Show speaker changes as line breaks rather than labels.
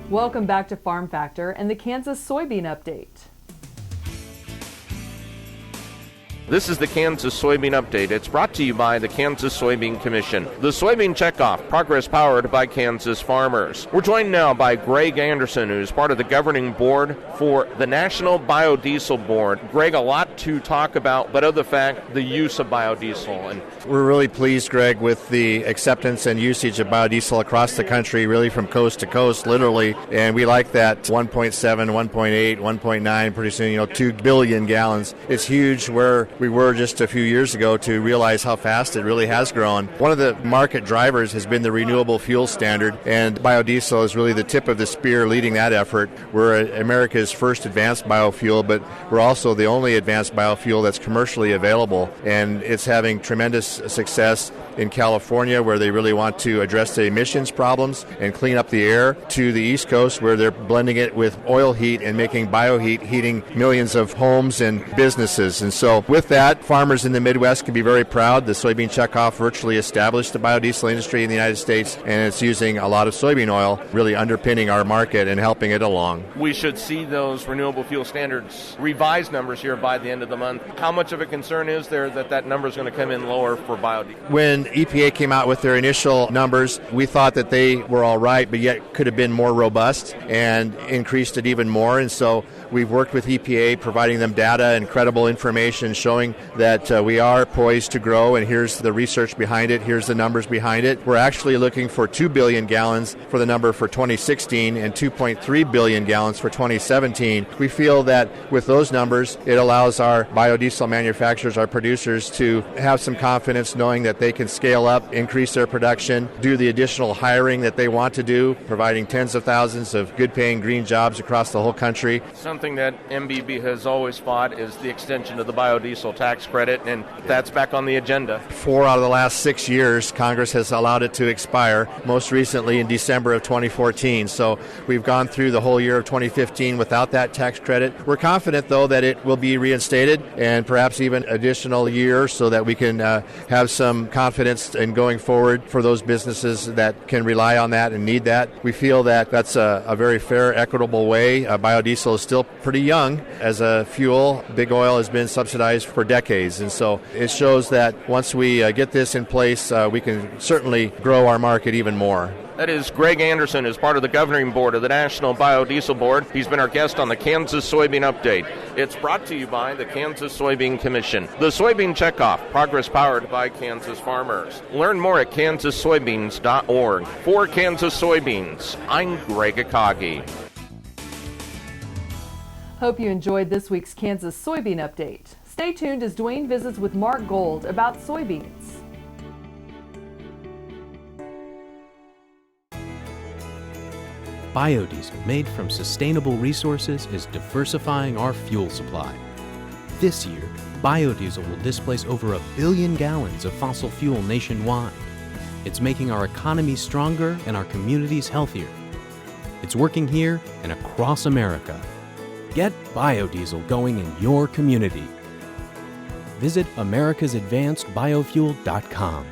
Welcome back to Farm Factor and the Kansas Soybean Update.
This is the Kansas Soybean Update. It's brought to you by the Kansas Soybean Commission. The Soybean Checkoff, progress powered by Kansas farmers. We're joined now by Greg Anderson, who's part of the governing board for the National Biodiesel Board. Greg, a lot to talk about, but of the fact, the use of biodiesel. And
we're really pleased, Greg, with the acceptance and usage of biodiesel across the country, really from coast to coast, literally. And we like that 1.7, 1.8, 1.9, pretty soon, 2 billion gallons. It's huge where we were just a few years ago to realize how fast it really has grown. One of the market drivers has been the renewable fuel standard, and biodiesel is really the tip of the spear leading that effort. We're America's first advanced biofuel, but we're also the only advanced biofuel that's commercially available, and it's having tremendous success in California, where they really want to address the emissions problems and clean up the air, to the East Coast, where they're blending it with oil heat and making bioheat, heating millions of homes and businesses. And so with that, farmers in the Midwest can be very proud. The Soybean Checkoff virtually established the biodiesel industry in the United States, and it's using a lot of soybean oil, really underpinning our market and helping it along.
We should see those renewable fuel standards revised numbers here by the end of the month. How much of a concern is there that number is going to come in lower for biodiesel?
When EPA came out with their initial numbers, we thought that they were all right, but yet could have been more robust and increased it even more. And so we've worked with EPA, providing them data and credible information showing that we are poised to grow, and here's the research behind it, here's the numbers behind it. We're actually looking for 2 billion gallons for the number for 2016 and 2.3 billion gallons for 2017. We feel that with those numbers, it allows our biodiesel manufacturers, our producers, to have some confidence knowing that they can scale up, increase their production, do the additional hiring that they want to do, providing tens of thousands of good-paying green jobs across the whole country.
Something that MBB has always fought is the extension of the biodiesel tax credit, and that's back on the agenda.
4 out of the last 6 years, Congress has allowed it to expire, most recently in December of 2014. So we've gone through the whole year of 2015 without that tax credit. We're confident, though, that it will be reinstated and perhaps even additional year so that we can have some confidence in going forward for those businesses that can rely on that and need that. We feel that that's a very fair, equitable way. Biodiesel is still pretty young as a fuel. Big oil has been subsidized for decades, and so it shows that once we get this in place, we can certainly grow our market even more.
That is Greg Anderson, as part of the governing board of the National Biodiesel Board. He's been our guest on the Kansas Soybean Update. It's brought to you by the Kansas Soybean Commission. The Soybean Checkoff, progress powered by Kansas farmers. Learn more at kansassoybeans.org. For Kansas Soybeans, I'm Greg Akagi.
Hope you enjoyed this week's Kansas Soybean Update. Stay tuned as Dwayne visits with Mark Gold about soybeans.
Biodiesel made from sustainable resources is diversifying our fuel supply. This year, biodiesel will displace over 1 billion gallons of fossil fuel nationwide. It's making our economy stronger and our communities healthier. It's working here and across America. Get biodiesel going in your community. Visit americasadvancedbiofuel.com.